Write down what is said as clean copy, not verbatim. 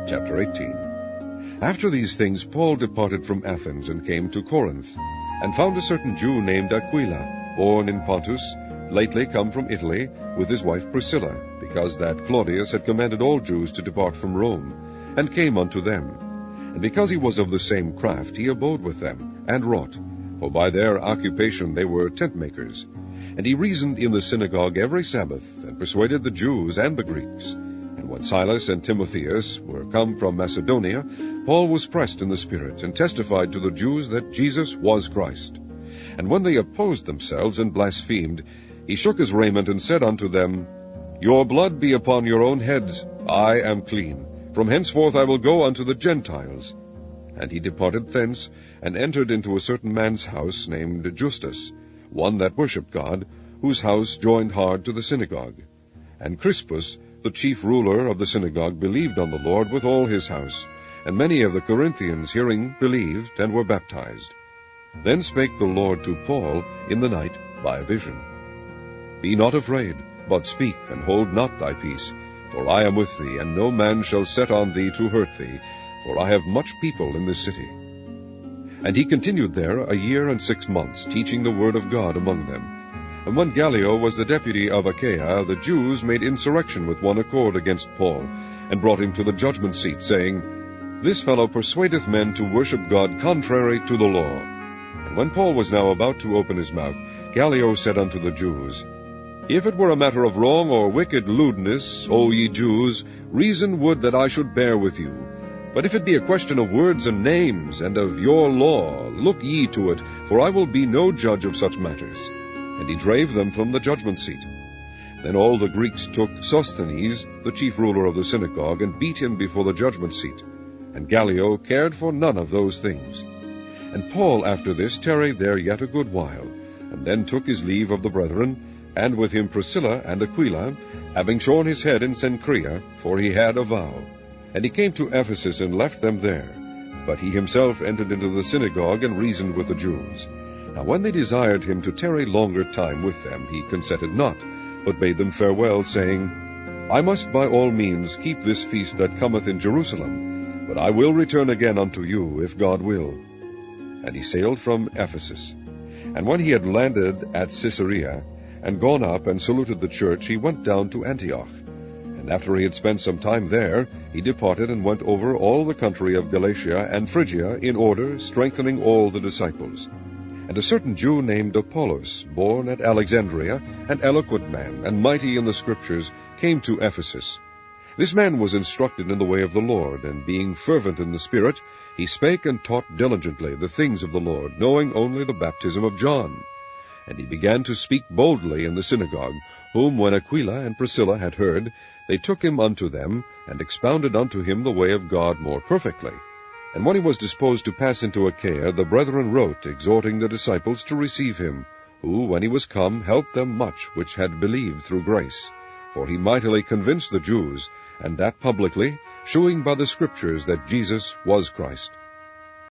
Chapter 18. After these things Paul departed from Athens and came to Corinth, and found a certain Jew named Aquila, born in Pontus, lately come from Italy, with his wife Priscilla, because that Claudius had commanded all Jews to depart from Rome, and came unto them. And because he was of the same craft, he abode with them, and wrought, for by their occupation they were tent-makers. And he reasoned in the synagogue every Sabbath, and persuaded the Jews and the Greeks. And when Silas and Timotheus were come from Macedonia, Paul was pressed in the Spirit, and testified to the Jews that Jesus was Christ. And when they opposed themselves and blasphemed, he shook his raiment, and said unto them, Your blood be upon your own heads, I am clean. From henceforth I will go unto the Gentiles. And he departed thence, and entered into a certain man's house, named Justus, one that worshipped God, whose house joined hard to the synagogue. And Crispus, the chief ruler of the synagogue, believed on the Lord with all his house. And many of the Corinthians, hearing, believed, and were baptized. Then spake the Lord to Paul in the night by a vision. Be not afraid, but speak, and hold not thy peace. For I am with thee, and no man shall set on thee to hurt thee, for I have much people in this city. And he continued there 1 year and 6 months, teaching the word of God among them. And when Gallio was the deputy of Achaia, the Jews made insurrection with one accord against Paul, and brought him to the judgment seat, saying, This fellow persuadeth men to worship God contrary to the law. And when Paul was now about to open his mouth, Gallio said unto the Jews, If it were a matter of wrong or wicked lewdness, O ye Jews, reason would that I should bear with you. But if it be a question of words and names, and of your law, look ye to it, for I will be no judge of such matters. And he drave them from the judgment seat. Then all the Greeks took Sosthenes, the chief ruler of the synagogue, and beat him before the judgment seat. And Gallio cared for none of those things. And Paul after this tarried there yet a good while, and then took his leave of the brethren, and with him Priscilla and Aquila, having shorn his head in Cenchrea, for he had a vow. And he came to Ephesus, and left them there. But he himself entered into the synagogue, and reasoned with the Jews. Now when they desired him to tarry longer time with them, he consented not, but bade them farewell, saying, I must by all means keep this feast that cometh in Jerusalem, but I will return again unto you, if God will. And he sailed from Ephesus. And when he had landed at Caesarea, and gone up and saluted the church, he went down to Antioch. And after he had spent some time there, he departed and went over all the country of Galatia and Phrygia in order, strengthening all the disciples. And a certain Jew named Apollos, born at Alexandria, an eloquent man, and mighty in the Scriptures, came to Ephesus. This man was instructed in the way of the Lord, and being fervent in the Spirit, he spake and taught diligently the things of the Lord, knowing only the baptism of John. And he began to speak boldly in the synagogue, whom when Aquila and Priscilla had heard, they took him unto them, and expounded unto him the way of God more perfectly. And when he was disposed to pass into Achaia, the brethren wrote, exhorting the disciples to receive him, who, when he was come, helped them much which had believed through grace. For he mightily convinced the Jews, and that publicly, shewing by the Scriptures that Jesus was Christ.